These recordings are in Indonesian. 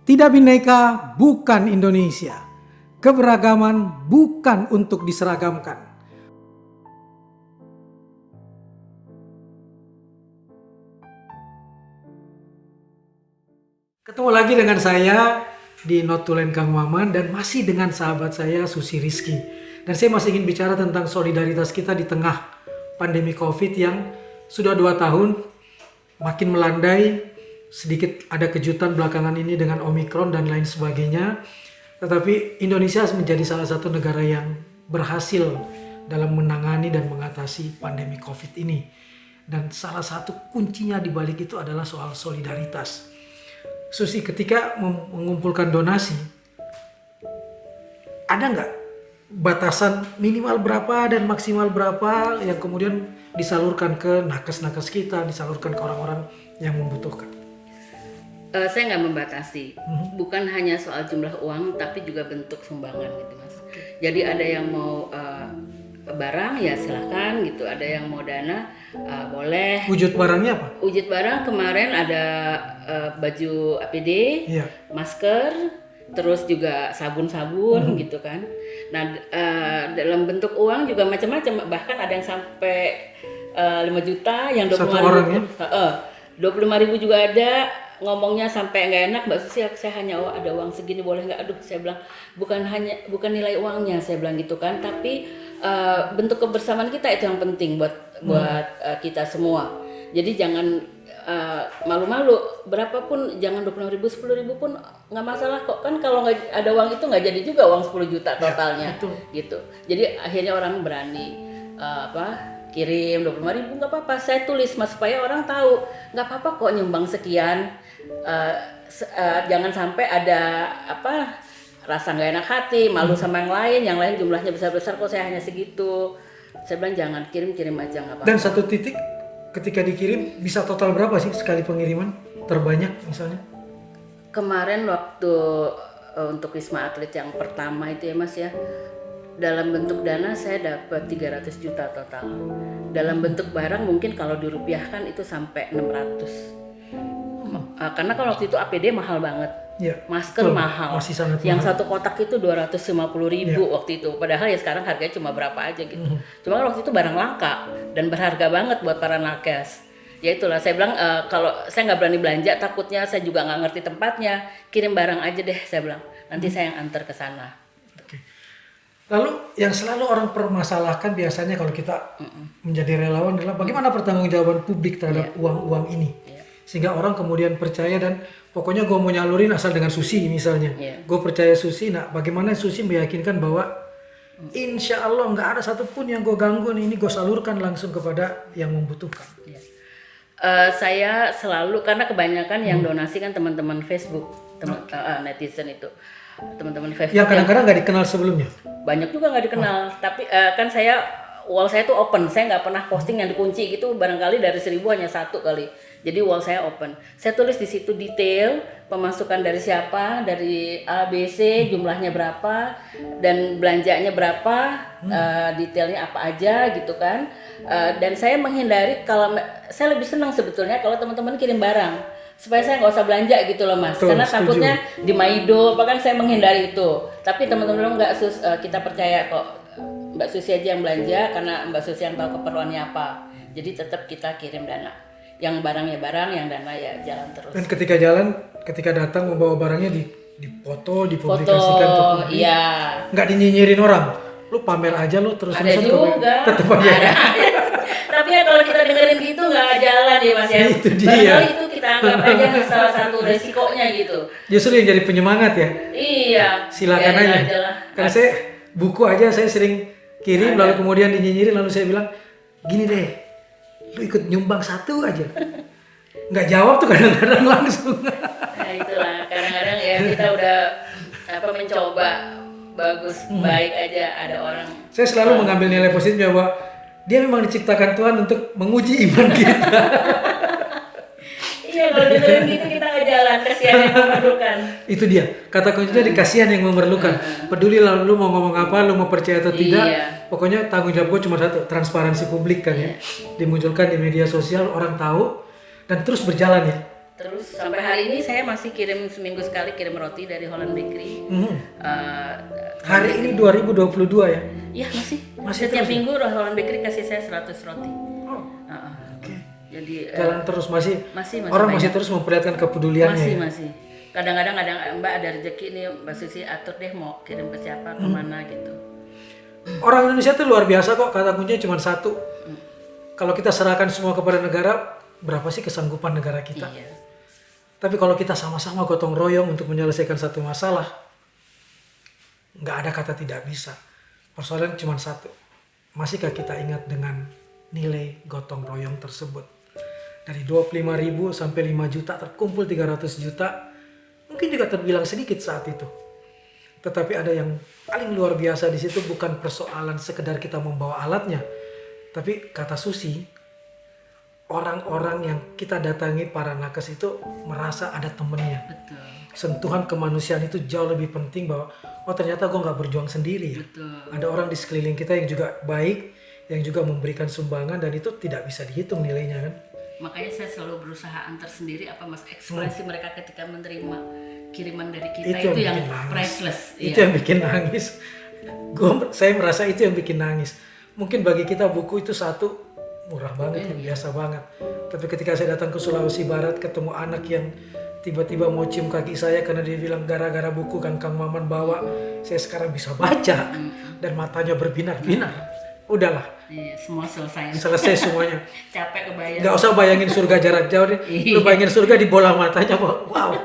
Tidak Bhinneka bukan Indonesia. Keberagaman bukan untuk diseragamkan. Ketemu lagi dengan saya di Not to Land Kang Maman dan masih dengan sahabat saya Susi Rizky. Dan saya masih ingin bicara tentang solidaritas kita di tengah pandemi COVID yang sudah 2 tahun makin melandai. Sedikit ada kejutan belakangan ini dengan Omikron dan lain sebagainya. Tetapi Indonesia menjadi salah satu negara yang berhasil dalam menangani dan mengatasi pandemi COVID ini. Dan salah satu kuncinya di balik itu adalah soal solidaritas. Susi, ketika mengumpulkan donasi, ada nggak batasan minimal berapa dan maksimal berapa yang kemudian disalurkan ke nakes-nakes kita, disalurkan ke orang-orang yang membutuhkan? Saya nggak membatasi, bukan hanya soal jumlah uang, tapi juga bentuk sumbangan gitu mas. Jadi ada yang mau barang ya silakan gitu, ada yang mau dana boleh. Wujud barangnya apa? Wujud barang kemarin ada baju APD, Iya. masker, terus juga sabun-sabun gitu kan. Nah dalam bentuk uang juga macam-macam, bahkan ada yang sampai 5 juta, yang 25 Satu orang ya? 25.000 juga ada. Ngomongnya sampai nggak enak, Mbak Susi, saya hanya ada uang segini boleh nggak? Aduh, saya bilang bukan nilai uangnya, saya bilang gitu kan, tapi bentuk kebersamaan kita itu yang penting buat kita semua. Jadi jangan malu-malu, berapapun, jangan 25.000, 10.000 pun nggak masalah kok, kan kalau nggak ada uang itu nggak jadi juga uang 10 juta totalnya, gitu. Jadi akhirnya orang berani kirim 25.000 nggak apa-apa, saya tulis mas supaya orang tahu nggak apa-apa kok nyumbang sekian. Jangan sampai ada rasa nggak enak hati, malu sama yang lain jumlahnya besar-besar kok saya hanya segitu. Saya bilang jangan, kirim aja nggak apa-apa. Dan satu titik ketika dikirim bisa total berapa sih sekali pengiriman terbanyak misalnya? Kemarin waktu untuk Wisma Atlet yang pertama itu ya mas ya, dalam bentuk dana saya dapat 300 juta total. Dalam bentuk barang mungkin kalau dirupiahkan itu sampai 600. Karena kalau waktu itu APD mahal banget. Ya, masker betul, mahal. masih sangat yang mahal. satu kotak itu 250.000 waktu itu. Padahal ya sekarang harganya cuma berapa aja gitu. Cuma kan waktu itu barang langka dan berharga banget buat para nakes. Ya itulah saya bilang kalau saya nggak berani belanja, takutnya saya juga nggak ngerti tempatnya. Kirim barang aja deh, saya bilang. Nanti saya yang antar ke sana. Lalu yang selalu orang permasalahkan biasanya kalau kita menjadi relawan adalah bagaimana pertanggungjawaban publik terhadap uang-uang ini. Sehingga orang kemudian percaya dan pokoknya gue mau nyalurin asal dengan Susi misalnya. Gue percaya Susi, nah bagaimana Susi meyakinkan bahwa insya Allah nggak ada satupun yang gue ganggu, ini gue salurkan langsung kepada yang membutuhkan. Saya selalu, karena kebanyakan yang donasi kan teman-teman Facebook, netizen itu. Teman-teman Facebook yang kadang-kadang nggak dikenal sebelumnya. Banyak juga nggak dikenal, tapi kan wall saya tuh open, saya nggak pernah posting yang dikunci gitu, barangkali dari 1.000 hanya 1 kali. Jadi wall saya open, saya tulis di situ detail pemasukan dari siapa, dari A, B, C, jumlahnya berapa dan belanjanya berapa, detailnya apa aja gitu kan. Dan saya menghindari, kalau saya lebih senang sebetulnya kalau teman-teman kirim barang, supaya saya nggak usah belanja gitu loh mas. Karena takutnya di Maido, bahkan saya menghindari itu. Tapi teman-teman nggak kita percaya kok Mbak Susi aja yang belanja, karena Mbak Susi yang tahu keperluannya apa. Jadi tetap kita kirim dana. Yang barangnya barang, yang dana ya jalan terus. Dan ketika datang membawa barangnya dipoto, dipublikasikan ke publik. Iya. Nggak dinyinyirin orang. Lu pamer aja lu terus ada juga. Tetap aja. Ada. Tapi ya kalau kita dengerin gitu nggak jalan ya mas ya. Itu dia. Barangkali itu kita anggap aja salah satu resikonya gitu. Justru yang jadi penyemangat ya. Iya. Silakan aja. Karena saya buku aja saya sering kirim lalu kemudian dinyinyirin, lalu saya bilang gini deh, lu ikut nyumbang 1 aja. Nggak jawab tuh kadang-kadang langsung. Nah itulah, kadang-kadang ya kita udah mencoba bagus, baik aja ada orang. Saya selalu mengambil nilai positif bahwa dia memang diciptakan Tuhan untuk menguji iman kita. Iya, kalau dengerin gitu kita nggak jalan, kasihan yang memerlukan. Itu dia, kata kuncinya di kasihan yang memerlukan. Peduli lah lu mau ngomong apa, lu mau percaya atau tidak. Pokoknya tanggung jawab gue cuma satu, transparansi publik kan ya. Dimunculkan di media sosial, orang tahu dan terus berjalan ya. Terus sampai hari ini saya masih kirim seminggu sekali kirim roti dari Holland Bakery. Hari ini 2022 ya? Iya masih. Masih Setiap terus ya? minggu Holland Bakery kasih saya 100 roti. Oh, Uh-uh. oke. Jadi Jalan terus masih masih orang banyak. masih terus memperlihatkan kepeduliannya. masih. Kadang-kadang ada Mbak ada rezeki nih Mbak Susi atur deh mau kirim ke siapa kemana gitu. Orang Indonesia itu luar biasa kok, kata kuncinya cuma satu. Kalau kita serahkan semua kepada negara, berapa sih kesanggupan negara kita? Iya. Tapi kalau kita sama-sama gotong royong untuk menyelesaikan satu masalah, nggak ada kata tidak bisa. Persoalan cuma satu. Masihkah kita ingat dengan nilai gotong royong tersebut? Dari 25.000 sampai 5 juta terkumpul 300 juta, mungkin juga terbilang sedikit saat itu. Tetapi ada yang paling luar biasa di situ, bukan persoalan sekedar kita membawa alatnya, tapi kata Susi, orang-orang yang kita datangi para nakes itu merasa ada temennya. Betul. Sentuhan kemanusiaan itu jauh lebih penting, bahwa oh ternyata gue nggak berjuang sendiri ya. Betul. Ada orang di sekeliling kita yang juga baik, yang juga memberikan sumbangan, dan itu tidak bisa dihitung nilainya kan. Makanya saya selalu berusaha antar sendiri apa Mas ekspresi mereka ketika menerima kiriman dari kita Itu itu yang yang bikin nangis. priceless. Itu yang bikin nangis. Saya merasa itu yang bikin nangis. Mungkin bagi kita buku itu satu murah banget, biasa banget. Tapi ketika saya datang ke Sulawesi Barat, ketemu anak yang tiba-tiba mau cium kaki saya karena dia bilang gara-gara buku Kang Maman bawa, saya sekarang bisa baca dan matanya berbinar-binar. Udahlah, Iya, semua selesai. selesai semuanya. Capek kebayang. Nggak usah bayangin surga jarak jauh deh. Lu bayangin surga di bola matanya, wow.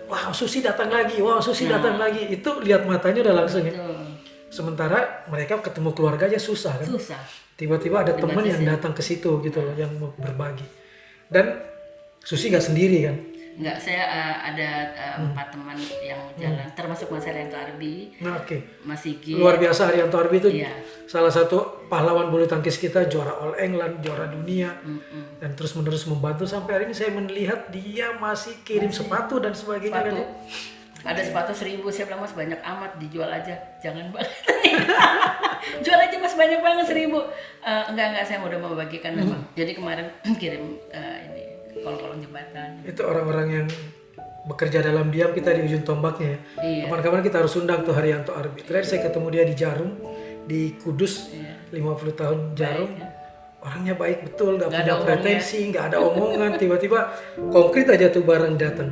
Wow, Susi datang lagi. Wow, Susi datang lagi. Itu lihat matanya udah langsung ya. Betul. Sementara mereka ketemu keluarga aja susah kan. Susah. Tiba-tiba ada teman yang datang ke situ gitu loh, yang mau berbagi. Dan Susi nggak sendiri kan. Enggak, saya ada 4 teman yang jalan, termasuk Mas Haryanto Arbi, Nah, oke. Mas Sigit. Luar biasa Haryanto Arbi itu Iya. salah satu pahlawan bulu tangkis kita, juara All England, juara dunia. Dan terus-menerus membantu sampai hari ini saya melihat dia masih kirim sepatu dan sebagainya kan. Sepatu. ya. Ada sepatu 1.000, saya bilang Mas banyak amat, dijual aja, jangan banget. Jual aja Mas, banyak banget 1.000. Enggak, saya udah mau bagikan memang. Jadi kemarin kirim ini kolong-kolong jembatan. Itu orang-orang yang bekerja dalam diam, kita di ujung tombaknya ya. Iya. Kapan-kapan kita harus undang tuh Haryanto Arbi. Terakhir saya ketemu dia di Jarum, di Kudus, Iya. 50 tahun Jarum. Baik, ya. Orangnya baik betul, nggak Nggak punya ada pretensi, nggak ada omongan. Tiba-tiba konkret aja tuh barang datang.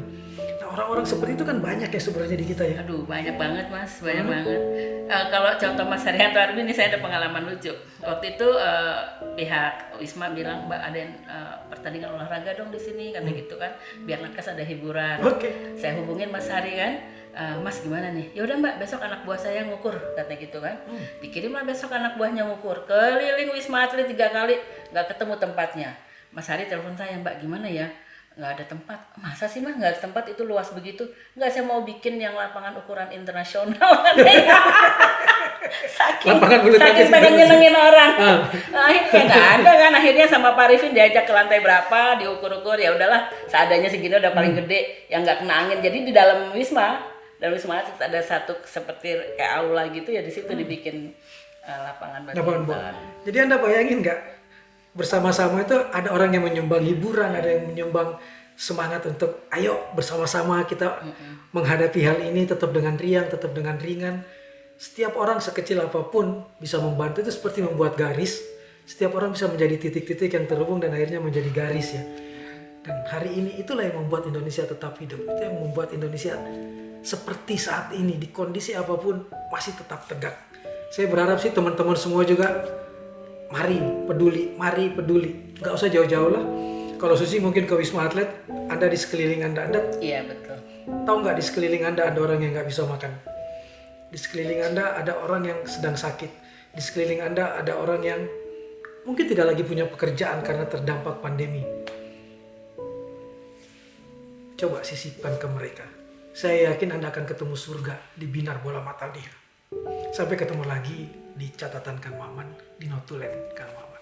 Nah, orang-orang seperti itu kan banyak ya sebenarnya di kita ya. Aduh, banyak banget Mas, banyak banget. Kalau contoh Mas Haryanto Arbi ini saya ada pengalaman lucu. Waktu itu pihak Wisma bilang, Mbak ada pertandingan olahraga dong di sini, kata gitu kan, biar nakes ada hiburan. Oke. Saya hubungin Mas Hari kan, Mas gimana nih? Ya udah Mbak, besok anak buah saya ngukur, kata gitu kan. Dikirimlah besok anak buahnya ngukur, keliling Wisma Atlet 3 kali, nggak ketemu tempatnya. Mas Hari telepon saya, Mbak gimana ya? Nggak ada tempat. Masa sih Mas nggak ada tempat, itu luas begitu? Nggak, saya mau bikin yang lapangan ukuran internasional. Lapangan bulu tangkis saking pengen internasional. nyenengin orang. Akhirnya nggak ada kan. Akhirnya sama Pak Arifin diajak ke lantai berapa, diukur-ukur, ya udahlah seadanya segini udah paling gede yang nggak kena angin. Jadi di dalam Wisma Atlet ada satu seperti kayak aula gitu ya, di situ dibikin lapangan Lapangan bola. badminton. Jadi Anda bayangin nggak, bersama-sama itu ada orang yang menyumbang hiburan, ada yang menyumbang semangat untuk ayo bersama-sama kita menghadapi hal ini tetap dengan riang, tetap dengan ringan. Setiap orang sekecil apapun bisa membantu, itu seperti membuat garis. Setiap orang bisa menjadi titik-titik yang terhubung dan akhirnya menjadi garis ya. Dan hari ini itulah yang membuat Indonesia tetap hidup. Itu yang membuat Indonesia seperti saat ini, di kondisi apapun masih tetap tegak. Saya berharap sih teman-teman semua juga mari peduli. Nggak usah jauh-jauh lah. Kalau Susi mungkin ke Wisma Atlet, Anda di sekeliling Anda Iya betul. tahu nggak di sekeliling Anda ada orang yang nggak bisa makan. Di sekeliling Anda ada orang yang sedang sakit. Di sekeliling Anda ada orang yang mungkin tidak lagi punya pekerjaan karena terdampak pandemi. Coba sisipkan ke mereka. Saya yakin Anda akan ketemu surga di binar bola mata dia. Sampai ketemu lagi di catatan Kang Maman, di notulen Kang Maman.